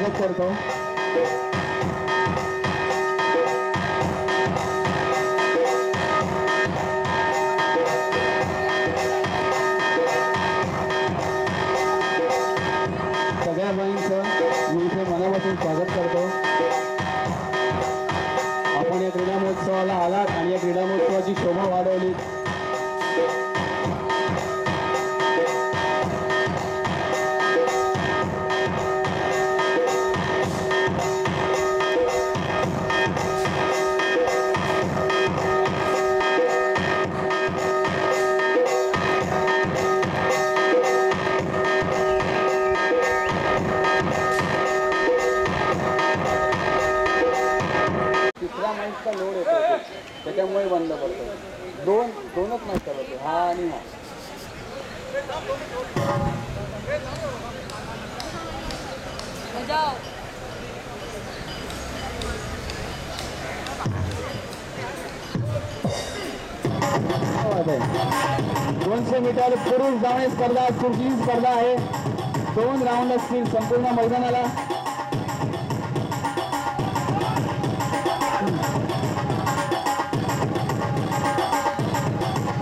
स्वागत करतो। सगळ्या बाईंचं मी इथे मनापासून स्वागत करतो। आपण या क्रीडा महोत्सवाला आलात आणि या क्रीडा महोत्सवाची शोभा वाढवली। तिसरा माईकचा लोड येतो त्याच्यामुळे बंद पडतो। दोनच माईक चालवतो, हा आणि हा। आहे 200 मीटर पुरुष धावणे स्पर्धा कुठली स्पर्धा आहे। 2 राऊंड असतील संपूर्ण मैदानाला।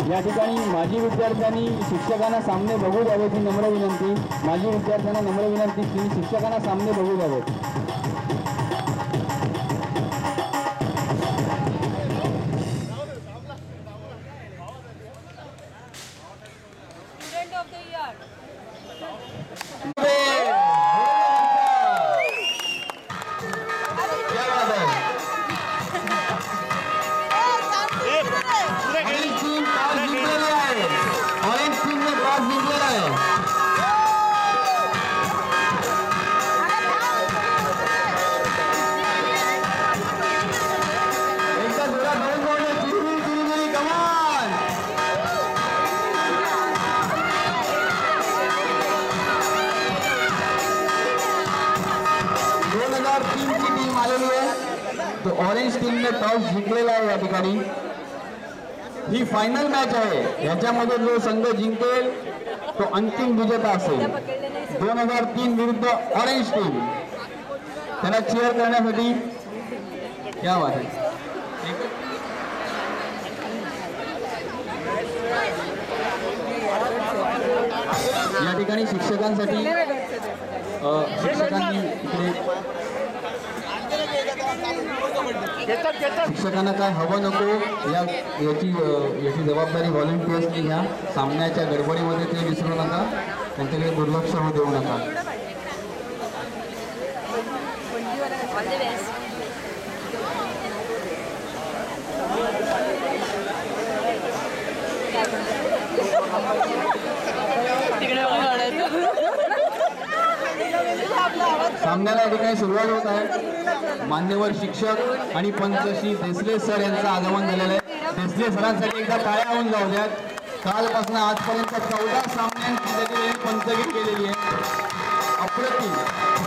या ठिकाणी माजी विद्यार्थ्यांनी शिक्षकांना सामने बघू द्यावेत ही नम्र विनंती। माजी विद्यार्थ्यांना नम्र विनंती की शिक्षकांना सामने बघू द्यावेत। Student of the year team आलेली आहे। तो ऑरेंज टीमने टॉस जिंकलेला आहे। या ठिकाणी ही फायनल मॅच आहे। याच्यामध्ये जो संघ जिंकेल तो अंतिम विजेता असेल। 2003 विरुद्ध ऑरेंज टीम। त्याला चीअर करण्यासाठी क्या बात आहे। या ठिकाणी शिक्षकांसाठी शिक्षकांनी शिक्षकांना काय हवं नको याची जबाबदारी व्हॉलंटियर्सनी घ्या। सामन्याच्या गडबडीमध्ये ते विसरू नका, त्यांच्याकडे दुर्लक्ष होऊ देऊ नका। सामन्याला या ठिकाणी सुरुवात होत आहे। मान्यवर शिक्षक आणि पंच श्री देसले सर यांचं आगमन झालेलं आहे। देसले सरांसाठी एकदा टाळ्या होऊन जाऊ द्यात। कालपासून आजपर्यंत 14 सामन्यांची त्यांनी पंचगिरी केलेली आहे। अप्रतिम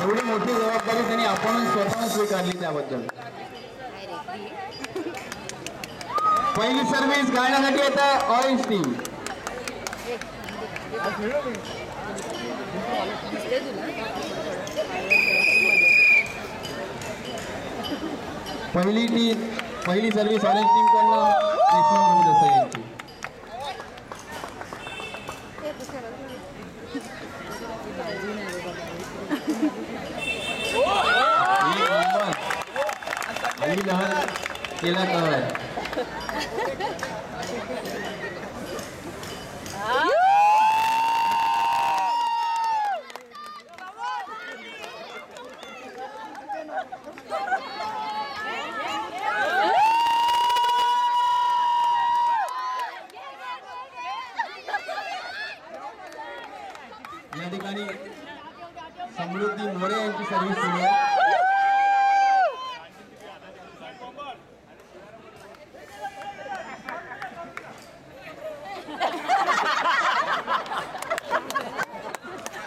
एवढी मोठी जबाबदारी त्यांनी आपण स्वतः स्वीकारली त्याबद्दल। पहिली सर्व्हिस गाळण्यासाठी येत आहे ऑरेंज टीम। पहिली सर्व्हिस ऑरेंज टीम कडनं देशमुख देसाई यांची। अली लहर केला कव्हर। या ठिकाणी समृद्धी मोरे यांची सर्व्हिस सुरू आहे।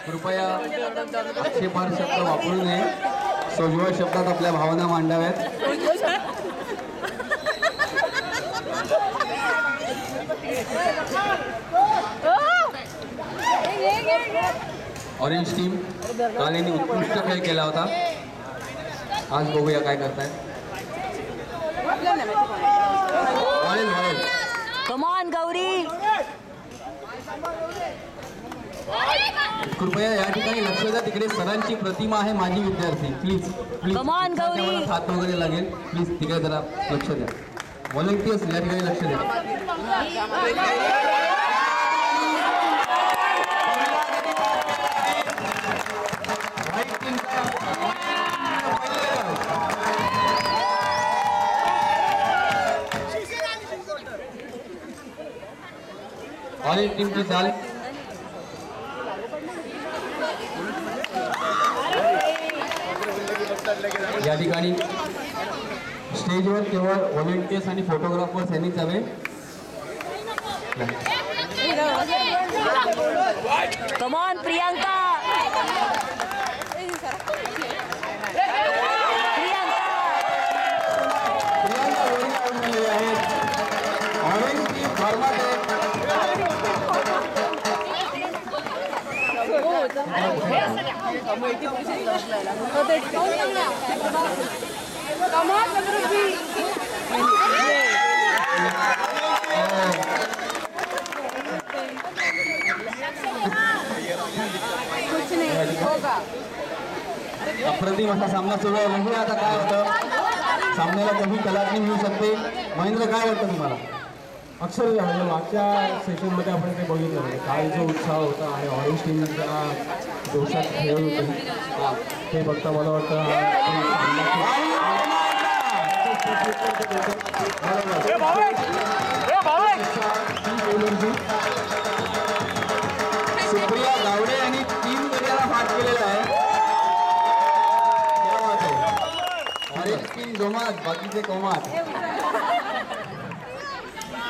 कृपया आक्षेपार्ह शब्द वापरू नये, सोजवळ शब्दात आपल्या भावना मांडाव्यात। ऑरेंज टीम काल यांनी उत्कृष्ट खेळ केला होता। आज बघूया काय करताय. वाळेल कमॉन गौरी. कृपया या ठिकाणी लक्ष द्या. तिकडे सरांची प्रतिमा आहे माझी विद्यार्थी. Please please Come on, Gauri. हात वगैरे लागेल. प्लीज तिकडे जरा लक्ष द्या. व्हॉलंटियर्स या ठिकाणी लक्ष द्या. ऑरेंज टीमची चाल. या ठिकाणी स्टेजवर केवळ व्हॉलंटियर्स आणि फोटोग्राफर्स यांनीच हवे. कमॉन प्रियांका. ऑरेंज टीम फॉर्मात आहे. अप्रतिम असा सामना सुरू आहे. बघूया आता काय होतं. सामन्याला कमी कलाटणी मिळू शकते. महेंद्र काय वाटतं तुम्हाला? अक्षरशः म्हणजे मागच्या सेशनमध्ये आपण ते बघितलं म्हणजे काय जो उत्साह होता आणि ऑरेंज टीमच्या जोशात खेळ होते ते बघता मला वाटतं सुप्रिया गावडे यांनी 3 गड्याला पाठ केलेला आहे. ऑरेंज टीम जोमात, बाकीचे कोमात.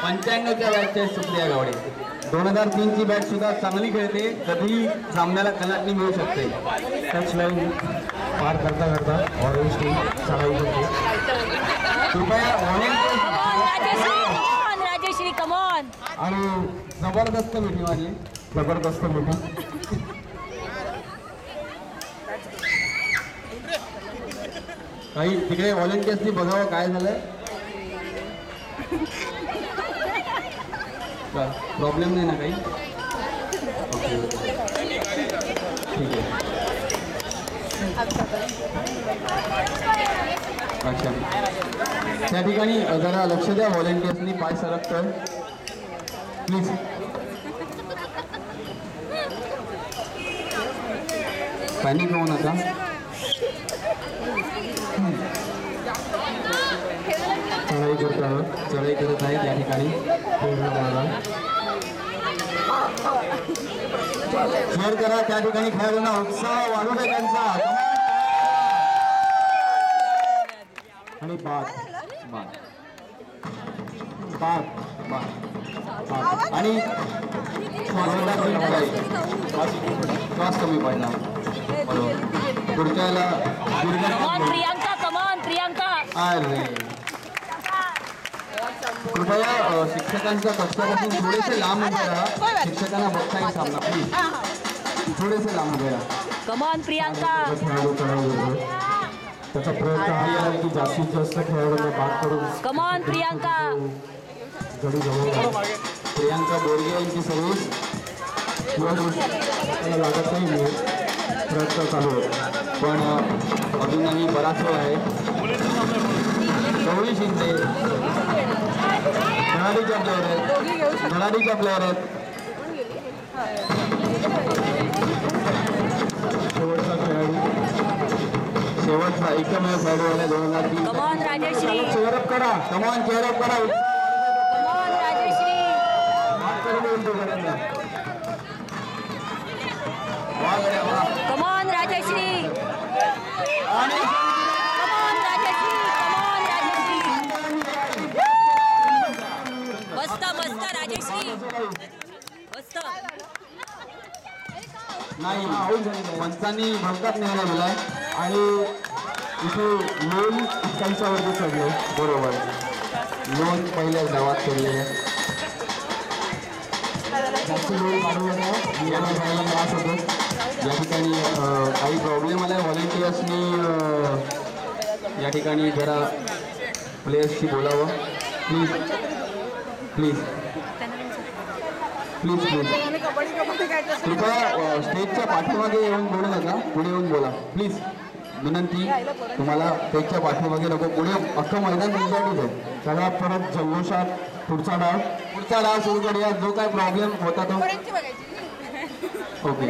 95च्या बॅचच्या सुप्रिया गावडे. 2003 ची बॅच सुद्धा चांगली खेळते. कधी सामन्याला कलाटणी मिळू शकते. टच लाईन पार करता करता ऑरेंज टीम चढाई करते. कृपया ऑरेंज राजेश्री कमॉन. आणि जबरदस्त मिठी माझी. जबरदस्त मोठी काही तिकडे व्हॉलंटियर्सनी बघावं काय झालंय. प्रॉब्लेम नाही ना काही. ओके ठीक आहे. अच्छा त्या ठिकाणी जरा लक्ष द्या. व्हॉलंटियर्सनी पाय सरकतोय प्लीज. पॅनिक होऊ नका. चढाई करत आहे त्या ठिकाणी. शेअर करा. त्या ठिकाणी खेळाडूंना उत्साह वाढू दे त्यांचा. आणि बाद आणि श्वास कमी पडला. बरोबर. पुढच्याला प्रियांका. कमॉन प्रियांका. अरे कृपया शिक्षकांच्या कक्षापासून थोडेसे लांब उभे राहा. शिक्षकांना बघता येईल सामना. प्लीज थोडेसे लांब उभे राहा. कमॉन प्रियांका. खेळाडू चढाई करतो. त्याचा प्रयत्न हा आहे की जास्तीत जास्त खेळाडूंना बाद करून कमॉन प्रियांका. गडी जवळ प्रियांका बोरगे यांची सर्व्हिस. किंवा त्याला लागत नाही मिळत. प्रयत्न चालू आहे पण अजूनही बराच वेळ आहे. गौरी शिंदे धडाडीच्या प्लेअर आहेत. शेवटचा खेळाडू शेवटचा एकमेव खेळाडू आहे 2003. कमॉन राजेश्री. चेअरअप करा. कमान चेअरअप करा. Come on Rajeshri. Come on Rajeshri. Come on Rajeshri. Come on Rajeshri. मस्त राजेश्री. मस्त. नाही पंचांनी भरतात न्यायला दिलाय. आणि इथे लोन 21 वरती चढले. बरोबर. लोन पहिल्या गावात चढलेले. जास्त लोन काढू नका. याला जायला त्रास होतो. या ठिकाणी काही प्रॉब्लेम आला. व्हॉलंटियर्सनी या ठिकाणी जरा प्लेयर्सशी बोलावं प्लीज प्लीज प्लीज प्लीज कृपया स्टेजच्या पाठीमागे येऊन बोलू नका, पुढे येऊन बोला प्लीज. विनंती तुम्हाला स्टेजच्या पाठीमागे नको, पुढे अख्खं मैदान तुमच्याकडेच आहे. चला परत जल्लोषात पुढचा डाव सुरू करूया. जो काय प्रॉब्लेम होता तो ओके.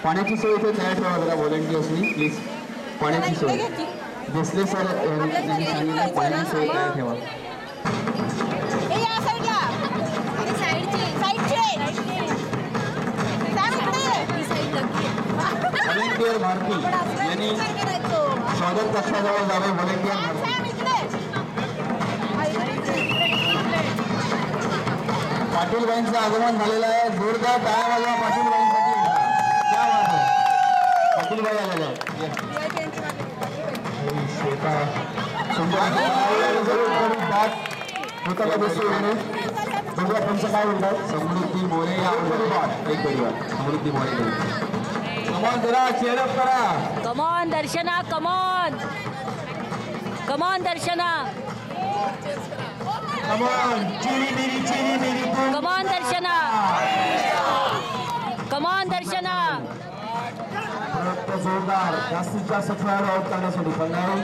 पाण्याची सोय इथे तयार ठेवा जरा व्हॉलेंटियर्सनी प्लीज. पाण्याची सोय भोसले सर यांनी सांगितलं पाण्याची सोय तयार ठेवा. व्हॉलेंटियर भारती यांनी स्वागत कक्षाजवळ जावे. व्हॉलेंटियर भारती पाटील बाईंचं आगमन झालेलं आहे. जोरदार टाळ्या वाजवा पाटील बाईंसाठी. क्या बात आहे. पाटील बाई आलेले काय म्हणतात. समृद्धी मोरे या एक परिवार समृद्धी मोरे कमॉन जरा चेअरअप करा. कमॉन दर्शना, कमॉन कमॉन दर्शना, कमॉन दर्शना, कमॉन दर्शना. जोरदार जास्तीत जास्त खेळाडू आउट करण्यासाठी पण यावेळी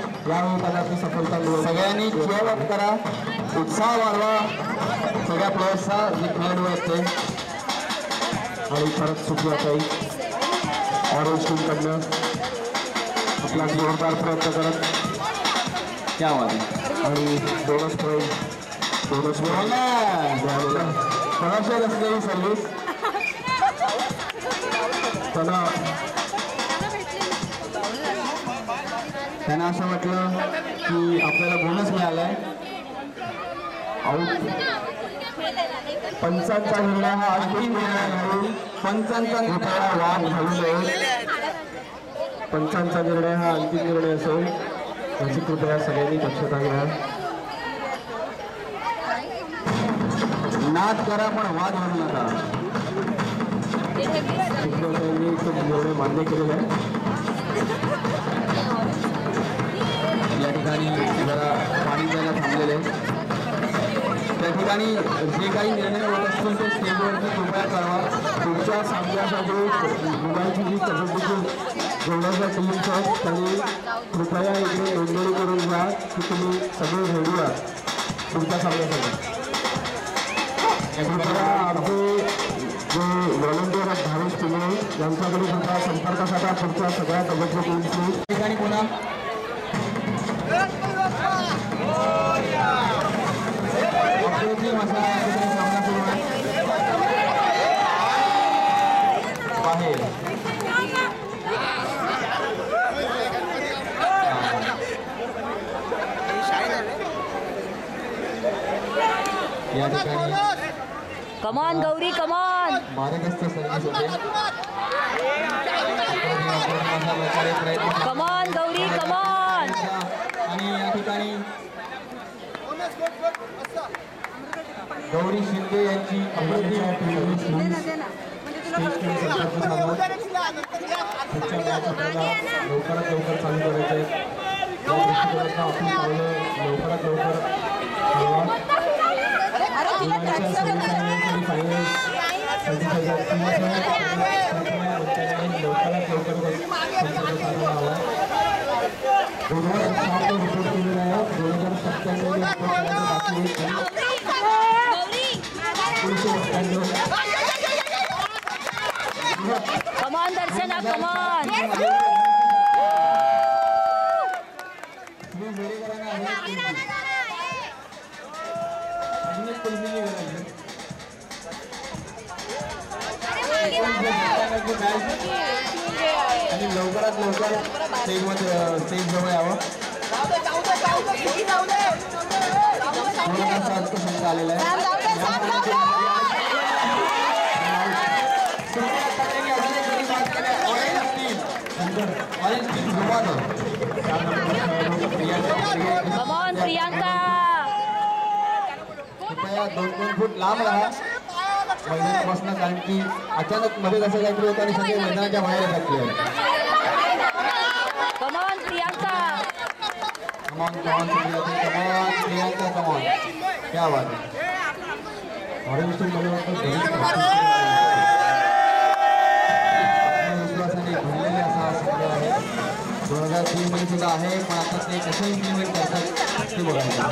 त्याला ती सफलता मिळाली. सगळ्यांनी चेअरअप करा, उत्साह वाढवा सगळ्या प्लेयर्सचा जे खेळाडू असते. आणि परत सुटला काही ऑरेंज टीमकडनं आपला जोरदार प्रयत्न करत क्या बात आहे. आणि बोनस पॉईंट कमर्शियल असलेली सर्व्हिस त्यांना असं वाटलं की आपल्याला बोनस मिळालाय. आऊट पंचांचा निर्णय हा अंतिम निर्णय नाही. पंचांचा वाद घालू नये. पंचांचा निर्णय हा अंतिम निर्णय असेल याची कृपया सगळ्यांनी दक्षता घ्या. नाद करा पण वाद घालू नका. शिक्षकांनी तो निर्णय मान्य केलेला आहे. या ठिकाणी जरा पाणी द्यायला थांबलेले. त्या ठिकाणी जे काही निर्णय होत असतील ते स्टेजवरती कृपया कळवा. तुमच्या सामन्यासाठी मुलांची जी कसोटीची जेवढ्याच्या टीम्स आहेत त्यांनी कृपया इकडे नोंदणी करून घ्या की तुम्ही सगळे रेडी आहात तुमच्या सामन्यासाठी. कृपया आमचे जे व्हॉलंटियर आहेत धावेश टीम यांच्याकडे कृपया संपर्कासाठी पुढच्या सगळ्या कबड्डी टीम्सनी ठिकाणी पुन्हा सामना सुरू आहे बाहेर. या ठिकाणी कमॉन गौरी, कमॉन. मारकस्त सर्व्हिस होते. प्रयत्न कमॉन गौरी, कमॉन. आणि या ठिकाणी गौरी शिंदे यांची पुढच्या मॅच आपल्याला लवकरात लवकर चालू करायचं आहे. या दृष्टिकोनातून आपण पावलं लवकरात लवकर रिपोर्ट केलेला आहे. 2097 कमॉन दर्शना, कमॉन. आणि लवकरात लवकर स्टेज जवळ यावं. संघ आलेला आहे. कमॉन प्रियांका. कृपया 2-2 फूट लांब राहा मैदानापासून, कारण की अचानक मध्ये कसं काहीतरी होतं आणि सगळे मैदानाच्या बाहेर येतात. कमॉन प्रियांका. प्रियंका कमॉन क्या बात आहे. ऑरेंज टीम मला वाटतं बरीच आत्मविश्वासाने भरलेले असा संघ आहे. 2003 मध्ये सुद्धा आहे, पण आता ते कसं इम्प्लिमेंट करतात ते बघायचं.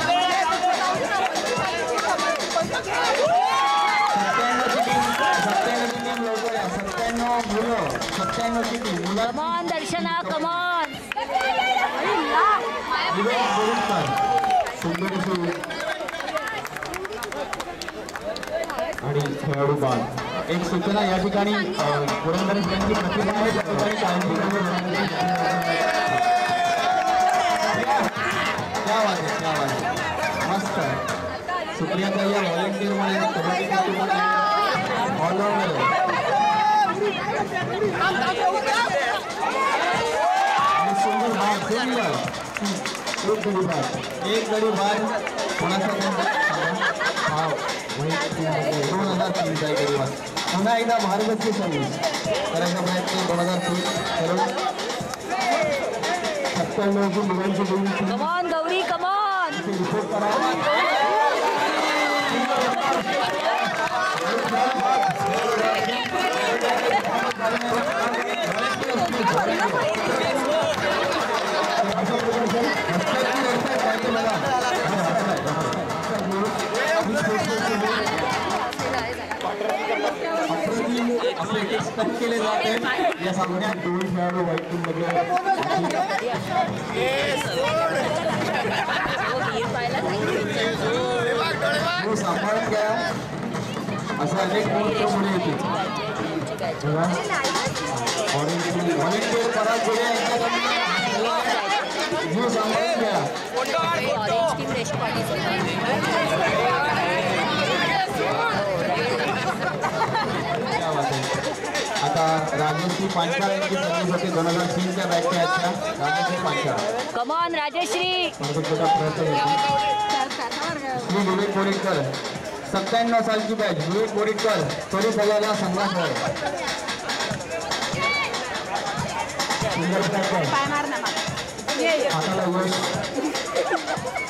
97ची टीम लवकर या. 97 मुलं, 97ची टीम मुलं. कमॉन दर्शना कमॉन. सुंदरशी आणि खेळाडू बाद. एक सूचना या ठिकाणी पुरंदरेकरांची प्रतिभा आहे त्या ठिकाणी कायम क्या बात आहे, क्या बात आहे. मस्त सुप्रियाता या व्हॉलेंटियर मध्ये कबड्डीमध्ये ऑलराऊंडर आहे. आणि सुंदर बाद सुंदर एक गडी बाद कोणाचा 2003 चा एक गडी बाद. पुन्हा एकदा भारतची सर्व्हिस करायचा प्रयत्न 2003 करून 97 मुलांची team come on Gauri come on. Report करावा. असे एक्सपेक्ट केले जाते या सामन्यात. 2 खेळाडू व्हाईट टीम मध्ये सांभाळून घ्या असे अनेक गोष्ट पुढे येतील. व्हॉलेंटियर पराग पुढे यांच्याकडून जीव सांभाळून घ्या. ऑरेंज टीम रेस्ट क्या बात आहे. आता राजश्री पांचाळ यांची सर्व्हिस होती 2003 च्या बॅटच्या ह्याच्या. राजश्री पांचाळ कमॉन राजश्री. स्पर्धेचा प्रयत्न होता. श्री विवेक कोरिटकर 97 सालची बॅच. विवेक कोरिटकर तोरी सगळ्याला संघासह सुंदर प्रयत्न. हाताला यश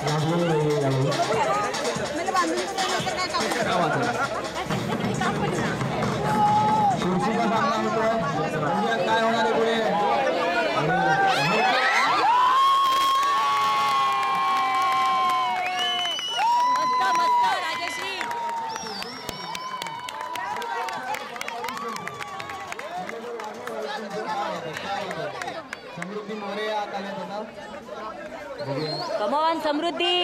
लागलेलं नाही यावेळी. क्या बात आहे. खुर्शीचा सामना होतोय. बघूया काय होणार आहे पुढे. मस्त मस्त राजश्री. समृद्धी मोरे आत आल्यात आता. बघूया. कमॉन समृद्धी.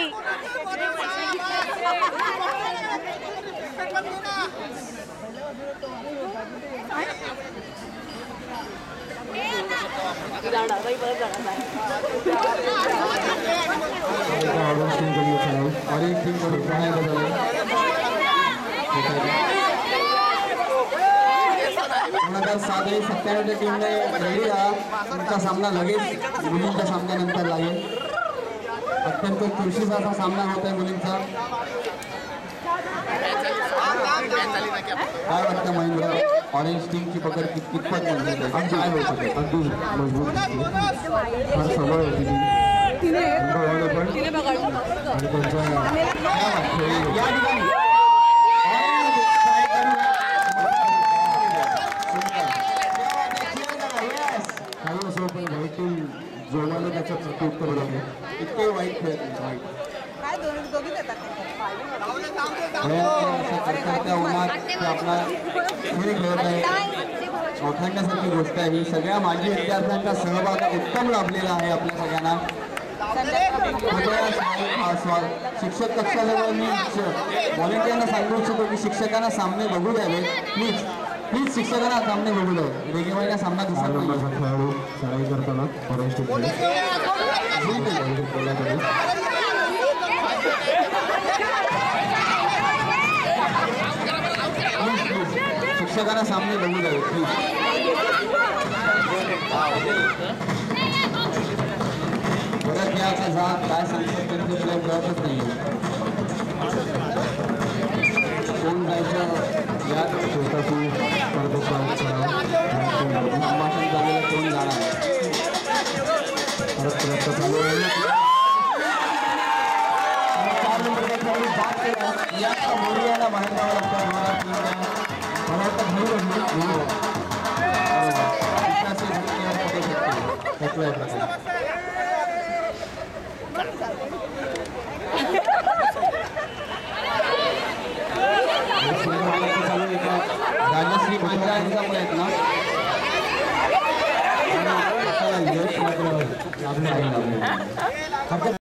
ऑरेंज टीम कडे खेळाडू और एक टीम को पुन्हा एकदा झाले. 2007 97 टीमने रेडी राहा. तुमचा सामना लगेच मुलींच्या सामन्यानंतर लागेल. अत्यंत चुरशीचा असा सामना होत आहे मुलींचा. काय वाटतं महेंद्र, ऑरेंज टीमची पकड कितपत मजबूत आहे? काय होऊ शकेल? अगदी मजबूत दिसते. फार सबळ होती ती. आणि त्यांच्या या ठिकाणी काही असो पण व्हाईट टीम जोमाने त्याचं प्रत्युत्तर दिलं. इतके वाईट खेळत नाही. वाईट त्या उन्हात ते आपला खेळ खेळत आहे. अवखाणण्यासारखी गोष्ट आहे ही. सगळ्या माजी विद्यार्थ्यांचा सहभाग उत्तम लाभलेला आहे आपल्या सगळ्यांना. शिक्षक कक्षाजवळ मी व्हॉलेंटियरना सांगू इच्छितो की शिक्षकांना सामने बघू द्यावे. प्लीज प्लीज शिक्षकांना सामने बघू द्यावे. रेगेबाईला सामना दिसत नाही. खेळाडू चढाई करताना ऑरेंज टीमकडे शिक्षकांना सामने बघू द्यावे प्लीज. परत घ्यायचा जात काय सांगतात त्यांचे तुला कळतच नाही. कोण जायचं यात छोटाशी स्पर्धेचा संभाषण झालेलं कोण जाणार. परत प्रयत्न चालू आहे. पास केलं या मोरियाला बाहेर जावं लागतं दोघा टीमला. मला वाटतं घेऊ राजश्री पांढरा यांचा प्रयत्न आपल्या